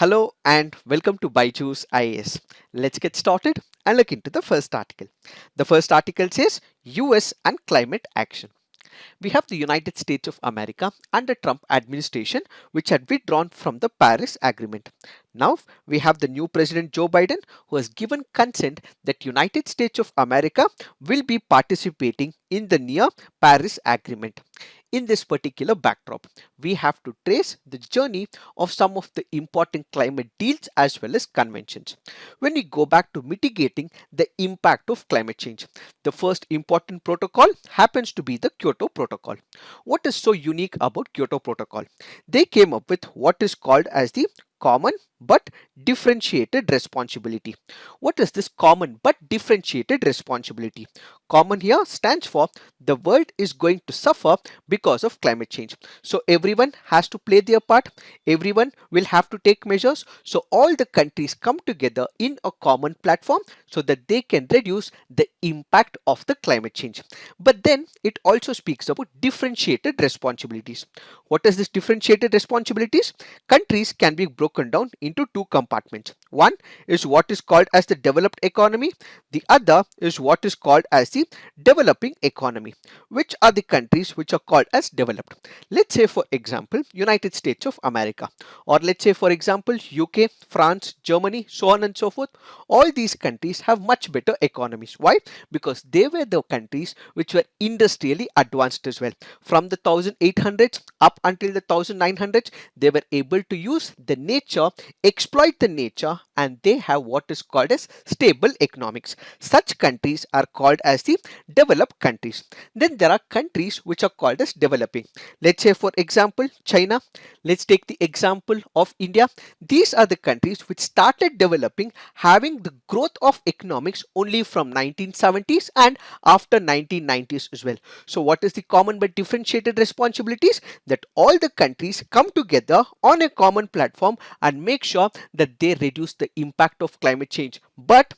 Hello and welcome to Byju's IAS. Let's get started and look into the first article. The first article says US and climate action. We have the United States of America under Trump administration which had withdrawn from the Paris Agreement. Now we have the new President Joe Biden who has given consent that United States of America will be participating in the near Paris Agreement. In this particular backdrop, we have to trace the journey of some of the important climate deals as well as conventions. When we go back to mitigating the impact of climate change, the first important protocol happens to be the Kyoto Protocol. What is so unique about Kyoto Protocol? They came up with what is called as the common but differentiated responsibility. What is this common but differentiated responsibility? Common here stands for the world is going to suffer because of climate change. So everyone has to play their part. Everyone will have to take measures. So all the countries come together in a common platform so that they can reduce the impact of the climate change. But then it also speaks about differentiated responsibilities. What is this differentiated responsibilities? Countries can be broken down into two compartments. One is what is called as the developed economy. The other is what is called as the developing economy. Which are the countries which are called as developed? Let's say for example United States of America, or let's say for example UK, France, Germany, so on and so forth. All these countries have much better economies. Why? Because they were the countries which were industrially advanced as well. From the 1800s up until the 1900s, they were able to use the nature, exploit the nature, and they have what is called as stable economics. Such countries are called as the developed countries. Then there are countries which are called as developing. Let's say for example China. Let's take the example of India. These are the countries which started developing, having the growth of economics only from 1970s and after 1990s as well. So what is the common but differentiated responsibilities? That all the countries come together on a common platform and make sure that they reduce the impact of climate change. But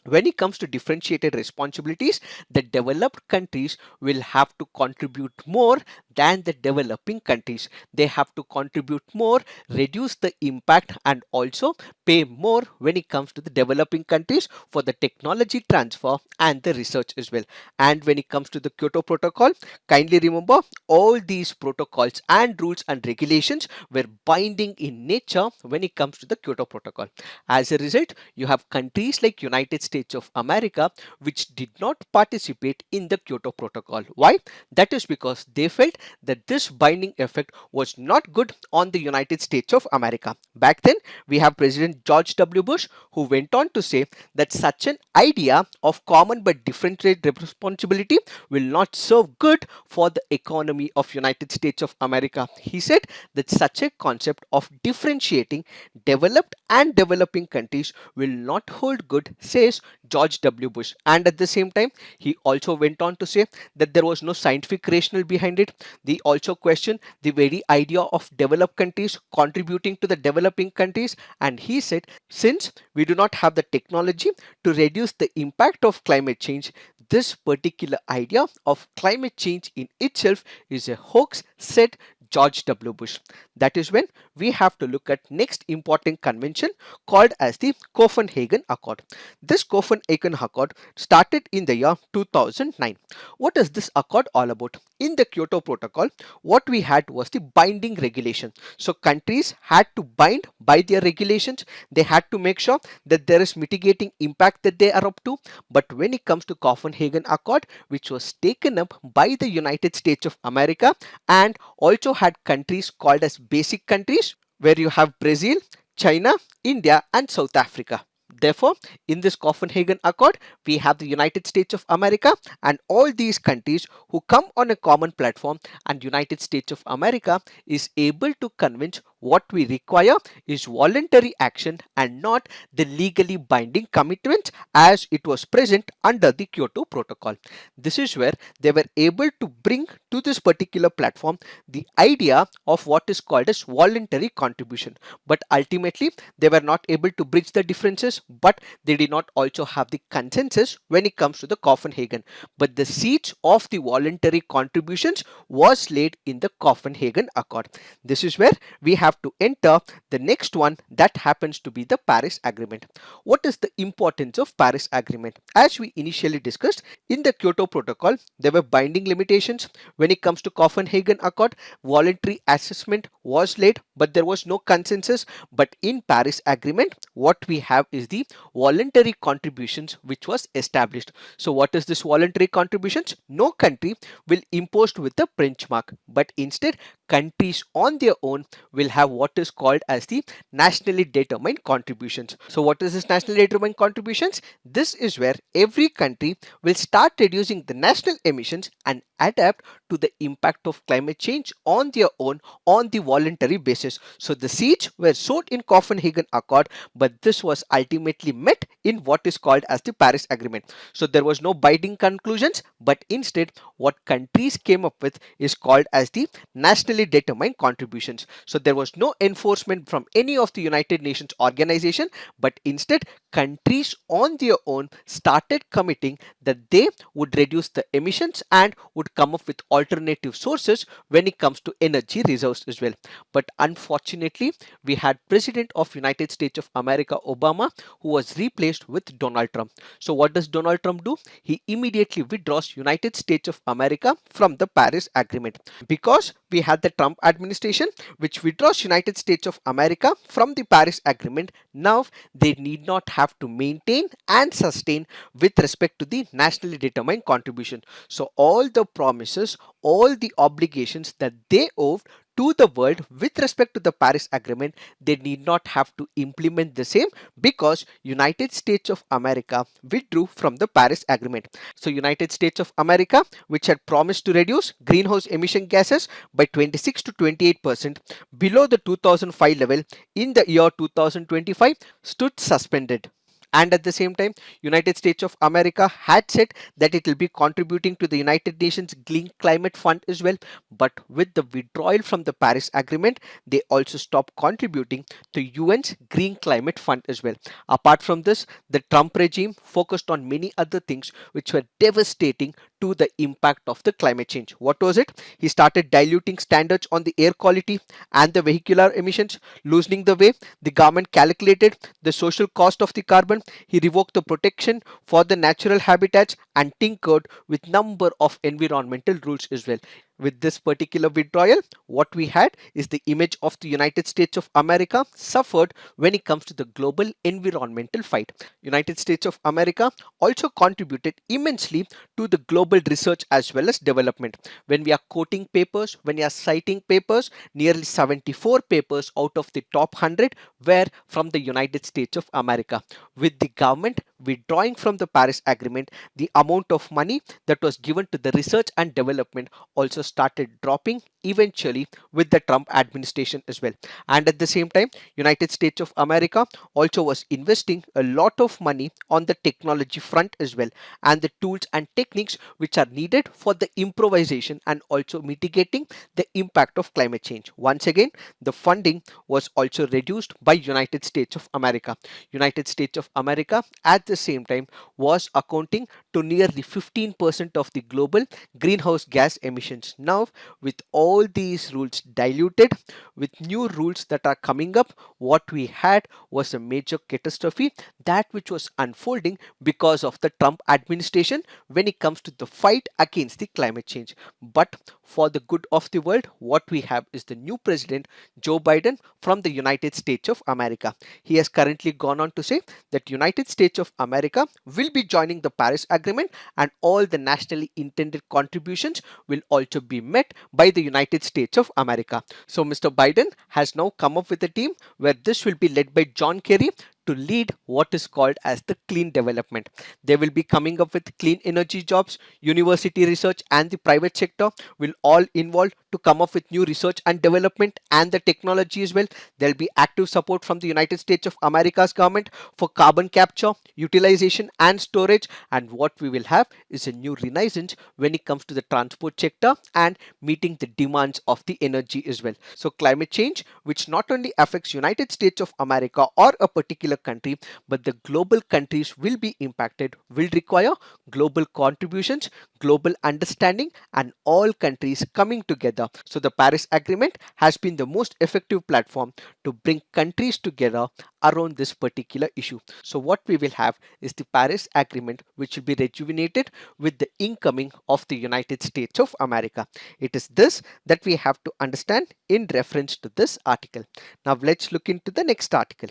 when it comes to differentiated responsibilities, the developed countries will have to contribute more than the developing countries. They have to contribute more, reduce the impact, and also pay more when it comes to the developing countries for the technology transfer and the research as well. And when it comes to the Kyoto Protocol, kindly remember all these protocols and rules and regulations were binding in nature when it comes to the Kyoto Protocol. As a result, you have countries like United States of America which did not participate in the Kyoto Protocol. Why? That is because they felt that this binding effect was not good on the United States of America. Back then, we have President George W. Bush who went on to say that such an idea of common but differentiated responsibility will not serve good for the economy of United States of America. He said that such a concept of differentiating developed and developing countries will not hold good, says George W. Bush. And at the same time, he also went on to say that there was no scientific rationale behind it. They also questioned the very idea of developed countries contributing to the developing countries. And he said, since we do not have the technology to reduce the impact of climate change, this particular idea of climate change in itself is a hoax, said George W. Bush. That is when we have to look at next important convention called as the Copenhagen Accord. This Copenhagen Accord started in the year 2009. What is this accord all about? In the Kyoto Protocol, what we had was the binding regulation. So countries had to bind by their regulations. They had to make sure that there is mitigating impact that they are up to. But when it comes to Copenhagen Accord, which was taken up by the United States of America and also had countries called as basic countries, where you have Brazil, China, India, and South Africa. Therefore, in this Copenhagen Accord, we have the United States of America and all these countries who come on a common platform, and United States of America is able to convince what we require is voluntary action and not the legally binding commitments as it was present under the Kyoto Protocol. This is where they were able to bring to this particular platform the idea of what is called as voluntary contribution. But ultimately, they were not able to bridge the differences, but they did not also have the consensus when it comes to the Copenhagen. But the seeds of the voluntary contributions was laid in the Copenhagen Accord. This is where we have have to enter the next one, that happens to be the Paris Agreement. What is the importance of Paris Agreement? As we initially discussed, in the Kyoto Protocol, there were binding limitations. When it comes to Copenhagen Accord, voluntary assessment was laid, but there was no consensus. But in Paris Agreement, what we have is the voluntary contributions which was established. So what is this voluntary contributions? No country will impose with the benchmark, but instead countries on their own will have what is called as the nationally determined contributions. So what is this nationally determined contributions? This is where every country will start reducing the national emissions and adapt to the impact of climate change on their own on the voluntary basis. So the seeds were sowed in Copenhagen Accord, but this was ultimately met in what is called as the Paris Agreement. So there was no binding conclusions, but instead what countries came up with is called as the nationally determined contributions. So there was no enforcement from any of the United Nations organization, but instead countries on their own started committing that they would reduce the emissions and would come up with alternative sources when it comes to energy reserves as well. But unfortunately, we had President of United States of America Obama, who was replaced with Donald Trump. So what does Donald Trump do? He immediately withdraws United States of America from the Paris Agreement. Because we had the Trump administration which withdraws United States of America from the Paris Agreement, now they need not have to maintain and sustain with respect to the nationally determined contribution. So all the promises, all the obligations that they owed to the world with respect to the Paris Agreement, they need not have to implement the same because United States of America withdrew from the Paris Agreement. So United States of America, which had promised to reduce greenhouse emission gases by 26 to 28% below the 2005 level in the year 2025, stood suspended. And at the same time, United States of America had said that it will be contributing to the United Nations Green Climate Fund as well. But with the withdrawal from the Paris Agreement, they also stopped contributing to UN's Green Climate Fund as well. Apart from this, the Trump regime focused on many other things which were devastating to the impact of the climate change. What was it? He started diluting standards on the air quality and the vehicular emissions, loosening the way the government calculated the social cost of the carbon. He revoked the protection for the natural habitats and tinkered with number of environmental rules as well. With this particular withdrawal, what we had is the image of the United States of America suffered when it comes to the global environmental fight. United States of America also contributed immensely to the global research as well as development. When we are quoting papers, when we are citing papers, nearly 74 papers out of the top 100 were from the United States of America. With the government withdrawing from the Paris Agreement, the amount of money that was given to the research and development also started dropping eventually with the Trump administration as well. And at the same time, United States of America also was investing a lot of money on the technology front as well, and the tools and techniques which are needed for the improvisation and also mitigating the impact of climate change. Once again, the funding was also reduced by United States of America. United States of America at the same time was accounting to nearly 15% of the global greenhouse gas emissions. Now, with all these rules diluted, with new rules that are coming up, what we had was a major catastrophe that which was unfolding because of the Trump administration when it comes to the fight against the climate change. But for the good of the world, what we have is the new president, Joe Biden, from the United States of America. He has currently gone on to say that United States of America will be joining the Paris Agreement and all the nationally intended contributions will also be met by the United States of America. So Mr. Biden has now come up with a team where this will be led by John Kerry to lead what is called as the clean development. They will be coming up with clean energy jobs, university research and the private sector will all involve to come up with new research and development and the technology as well. There will be active support from the United States of America's government for carbon capture, utilization and storage, and what we will have is a new renaissance when it comes to the transport sector and meeting the demands of the energy as well. So climate change, which not only affects United States of America or a particular country, but the global countries will be impacted, will require global contributions, global understanding, and all countries coming together. So the Paris Agreement has been the most effective platform to bring countries together around this particular issue. So what we will have is the Paris Agreement, which will be rejuvenated with the incoming of the United States of America. It is this that we have to understand in reference to this article. Now let's look into the next article.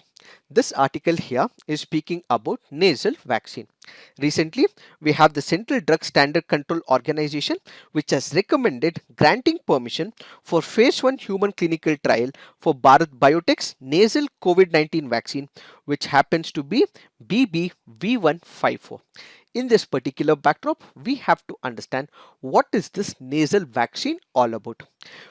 This article here is speaking about nasal vaccine. Recently, we have the Central Drug Standard Control Organization, which has recommended granting permission for phase 1 human clinical trial for Bharat Biotech's nasal COVID-19 vaccine, which happens to be BBV154. In this particular backdrop, we have to understand what is this nasal vaccine all about.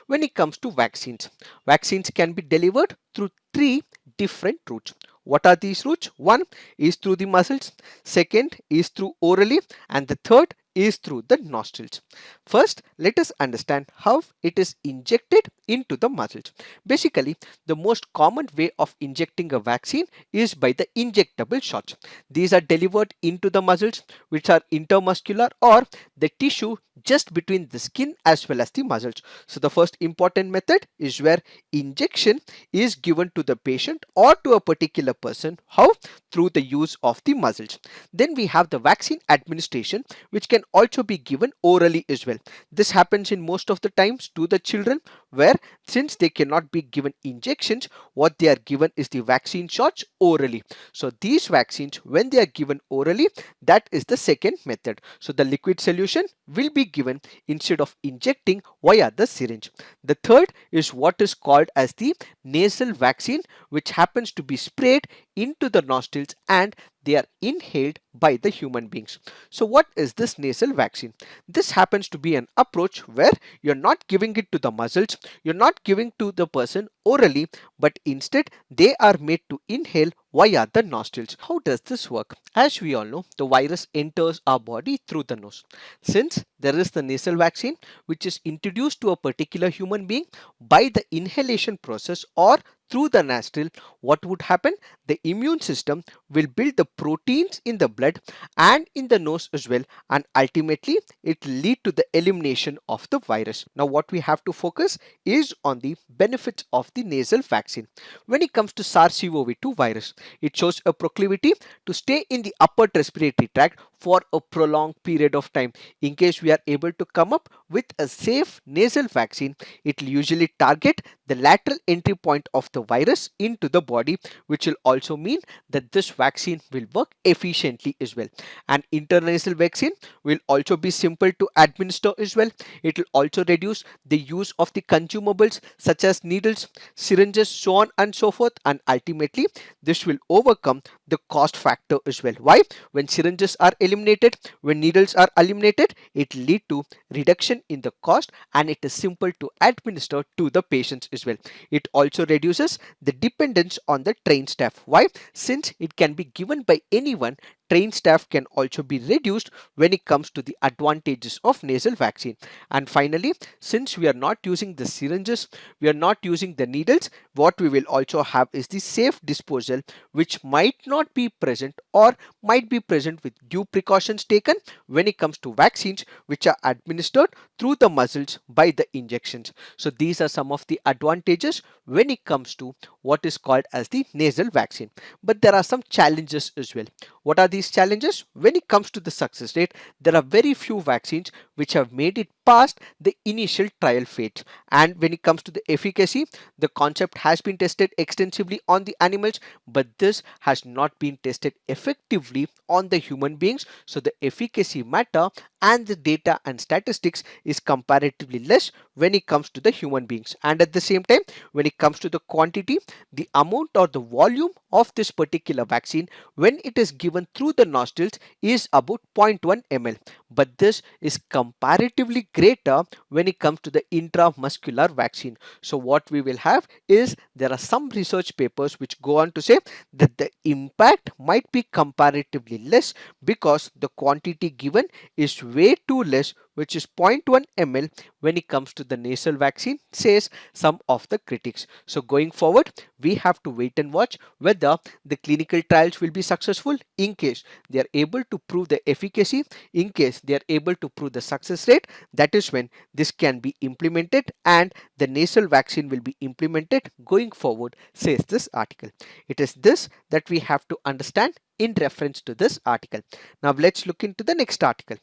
When it comes to vaccines, vaccines can be delivered through three different routes. What are these routes? One is through the muscles, second is through orally, and the third is through the nostrils. First, let us understand how it is injected into the muscles. Basically, the most common way of injecting a vaccine is by the injectable shots. These are delivered into the muscles, which are intermuscular, or the tissue just between the skin as well as the muscles. So the first important method is where injection is given to the patient or to a particular person. How? Through the use of the muscles. Then we have the vaccine administration, which can also be given orally as well. This happens in most of the times to the children, where since they cannot be given injections, what they are given is the vaccine shots orally. So these vaccines, when they are given orally, that is the second method. So the liquid solution will be given instead of injecting via the syringe. The third is what is called as the nasal vaccine, which happens to be sprayed into the nostrils and they are inhaled by the human beings. So what is this nasal vaccine? This happens to be an approach where you're not giving it to the muscles, you're not giving to the person orally, but instead they are made to inhale via the nostrils. How does this work? As we all know, the virus enters our body through the nose. Since there is the nasal vaccine which is introduced to a particular human being by the inhalation process or through the nostril, what would happen? The immune system will build the proteins in the blood and in the nose as well, and ultimately it will lead to the elimination of the virus. Now what we have to focus is on the benefits of the nasal vaccine. When it comes to SARS-CoV-2 virus, it shows a proclivity to stay in the upper respiratory tract for a prolonged period of time. In case we are able to come up with a safe nasal vaccine, it will usually target the lateral entry point of the virus into the body, which will also mean that this vaccine will work efficiently as well. An intranasal vaccine will also be simple to administer as well. It will also reduce the use of the consumables such as needles, syringes, so on and so forth, and ultimately this will overcome the cost factor as well. Why? When syringes are eliminated, when needles are eliminated, it lead to reduction in the cost and it is simple to administer to the patients as well. It also reduces the dependence on the trained staff. Why? Since it can be given by anyone, trained staff can also be reduced when it comes to the advantages of nasal vaccine. And finally, since we are not using the syringes, we are not using the needles, what we will also have is the safe disposal, which might not be present or might be present with due precautions taken when it comes to vaccines which are administered through the muscles by the injections. So these are some of the advantages when it comes to what is called as the nasal vaccine. But there are some challenges as well. What are these challenges? When it comes to the success rate, there are very few vaccines which have made it past the initial trial phase. And when it comes to the efficacy, the concept has been tested extensively on the animals, but this has not been tested effectively on the human beings. So the efficacy matter and the data and statistics is comparatively less when it comes to the human beings. And at the same time, when it comes to the quantity, the amount or the volume of this particular vaccine when it is given through the nostrils is about 0.1 ml, but this is comparatively greater when it comes to the intramuscular vaccine. So what we will have is there are some research papers which go on to say that the impact might be comparatively less because the quantity given is way too less which is 0.1 ml when it comes to the nasal vaccine, says some of the critics. So going forward, we have to wait and watch whether the clinical trials will be successful. In case they are able to prove the efficacy, in case they are able to prove the success rate, that is when this can be implemented and the nasal vaccine will be implemented going forward, says this article. It is this that we have to understand in reference to this article. Now let's look into the next article.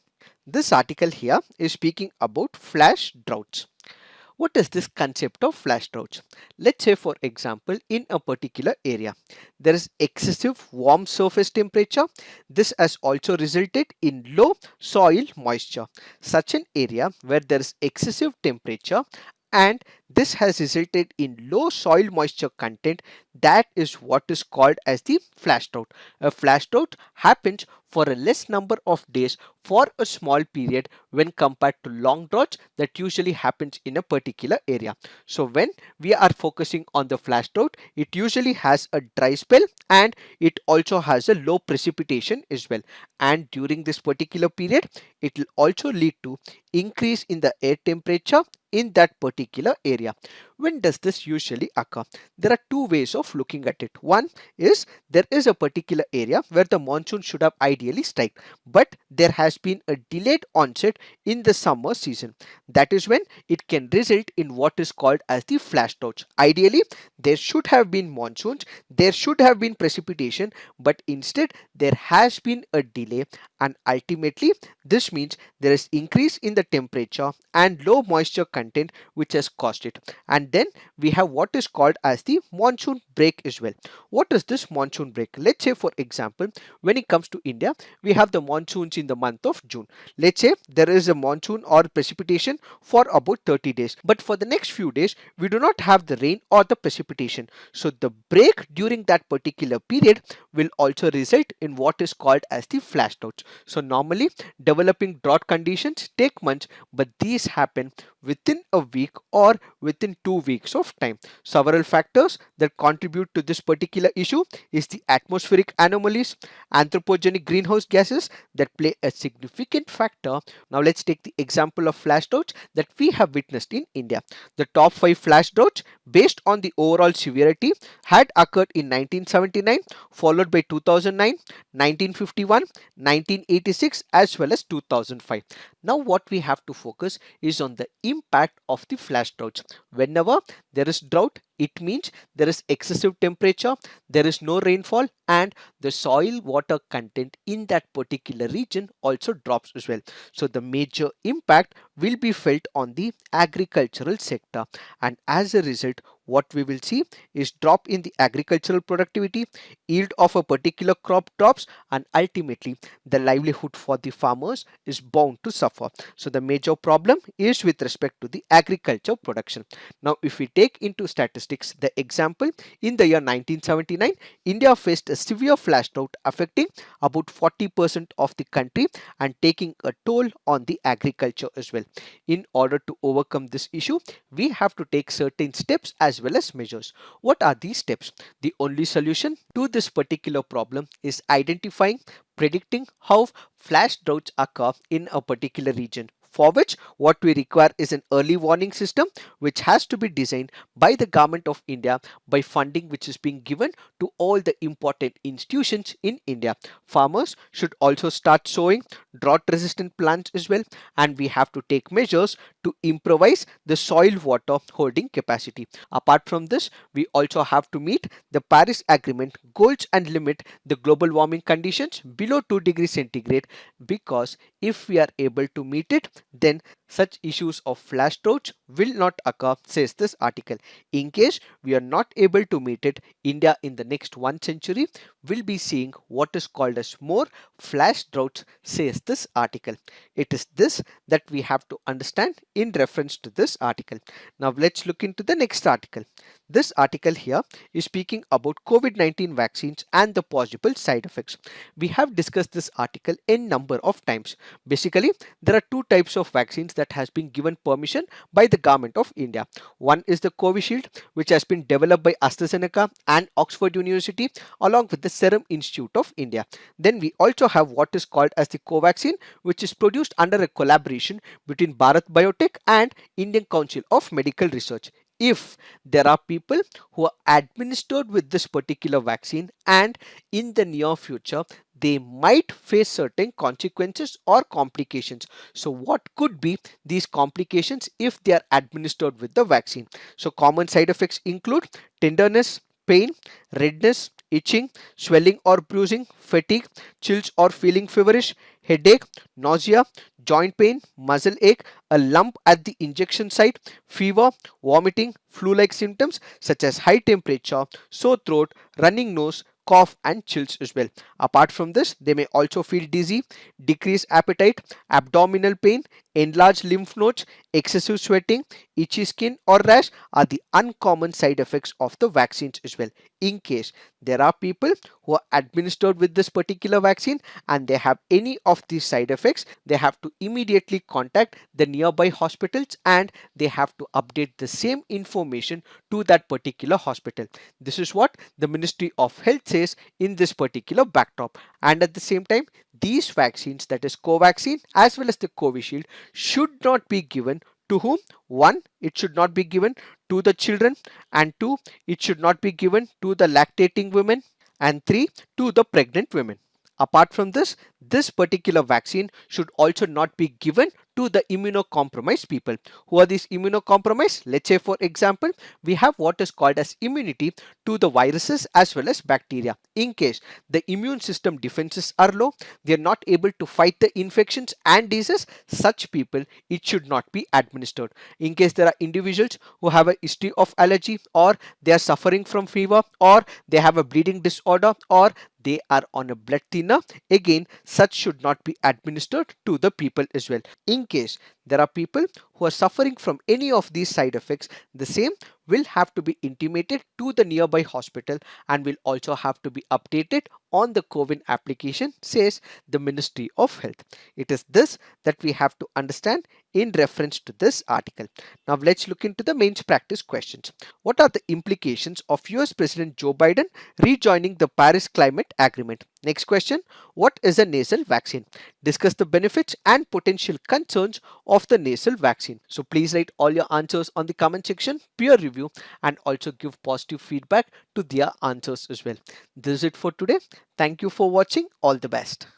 This article here is speaking about flash droughts. What is this concept of flash droughts? Let's say, for example, in a particular area, there is excessive warm surface temperature. This has also resulted in low soil moisture. Such an area where there is excessive temperature and this has resulted in low soil moisture content, that is what is called as the flash drought. A flash drought happens for a less number of days for a small period when compared to long droughts that usually happens in a particular area. So when we are focusing on the flash drought, it usually has a dry spell and it also has a low precipitation as well. And during this particular period, it will also lead to increase in the air temperature in that particular area. When does this usually occur? There are two ways of looking at it. One is there is a particular area where the monsoon should have ideally struck, but there has been a delayed onset in the summer season. That is when it can result in what is called as the flash droughts. Ideally, there should have been monsoons, there should have been precipitation, but instead there has been a delay, and ultimately this means there is increase in the temperature and low moisture content which has caused it. And then we have what is called as the monsoon break as well. What is this monsoon break? Let's say, for example, when it comes to India, we have the monsoons in the month of June. Let's say there is a monsoon or precipitation for about 30 days, but for the next few days we do not have the rain or the precipitation. So the break during that particular period will also result in what is called as the flash droughts. So normally developing drought conditions take months, but these happen within a week or within 2 weeks of time. Several factors that contribute to this particular issue is the atmospheric anomalies, anthropogenic greenhouse gases that play a significant factor. Now let's take the example of flash droughts that we have witnessed in India. The top 5 flash droughts based on the overall severity had occurred in 1979, followed by 2009, 1951, 1986 as well as 2005. Now what we have to focus is on the impact of the flash droughts. Whenever there is drought, it means there is excessive temperature, there is no rainfall, and the soil water content in that particular region also drops as well. So the major impact will be felt on the agricultural sector, and as a result what we will see is drop in the agricultural productivity, yield of a particular crop drops, and ultimately the livelihood for the farmers is bound to suffer. So the major problem is with respect to the agriculture production. Now if we take into statistics the example, in the year 1979 India faced a severe flash drought affecting about 40% of the country and taking a toll on the agriculture as well. In order to overcome this issue, we have to take certain steps as well as measures. What are these steps? The only solution to this particular problem is identifying, predicting how flash droughts occur in a particular region, for which what we require is an early warning system which has to be designed by the government of India by funding which is being given to all the important institutions in India. Farmers should also start sowing drought resistant plants as well, and we have to take measures to improvise the soil water holding capacity. Apart from this, we also have to meet the Paris Agreement goals and limit the global warming conditions below 2 degrees centigrade, because if we are able to meet it, then such issues of flash droughts will not occur, says this article. In case we are not able to meet it, India in the next 1 century will be seeing what is called as more flash droughts, says this article. It is this that we have to understand in reference to this article. Now let's look into the next article. This article here is speaking about COVID-19 vaccines and the possible side effects. We have discussed this article a number of times. Basically, there are two types of vaccines that has been given permission by the government of India. One is the Covishield, which has been developed by AstraZeneca and Oxford University along with the Serum Institute of India. Then we also have what is called as the Covaxin, which is produced under a collaboration between Bharat Biotech and Indian Council of Medical Research. If there are people who are administered with this particular vaccine and in the near future they might face certain consequences or complications. So what could be these complications if they are administered with the vaccine? So common side effects include tenderness, pain, redness, itching, swelling or bruising, fatigue, chills or feeling feverish, headache, nausea, joint pain, muscle ache, a lump at the injection site, fever, vomiting, flu-like symptoms such as high temperature, sore throat, running nose, cough and chills as well. Apart from this, they may also feel dizzy, decreased appetite, abdominal pain, enlarged lymph nodes, excessive sweating, itchy skin or rash are the uncommon side effects of the vaccines as well. In case there are people who are administered with this particular vaccine and they have any of these side effects, they have to immediately contact the nearby hospitals and they have to update the same information to that particular hospital. This is what the Ministry of Health says in this particular backdrop. And at the same time, these vaccines, that is Covaxin as well as the Covishield, should not be given to whom? One, it should not be given to the children, and two, it should not be given to the lactating women, and three, to the pregnant women. Apart from this, this particular vaccine should also not be given to the immunocompromised people. Who are these immunocompromised? Let's say for example, we have what is called as immunity to the viruses as well as bacteria. In case the immune system defenses are low, they are not able to fight the infections and diseases, such people it should not be administered. In case there are individuals who have a history of allergy, or they are suffering from fever, or they have a bleeding disorder, or they are on a blood thinner, again such should not be administered to the people as well. In case there are people who are suffering from any of these side effects, the same will have to be intimated to the nearby hospital and will also have to be updated on the COVID application, says the Ministry of Health. It is this that we have to understand in reference to this article. Now let's look into the mains practice questions. What are the implications of US President Joe Biden rejoining the Paris Climate Agreement? Next question, what is a nasal vaccine? Discuss the benefits and potential concerns of the nasal vaccine. So please write all your answers on the comment section, peer review, and also give positive feedback to their answers as well. This is it for today. Thank you for watching. All the best.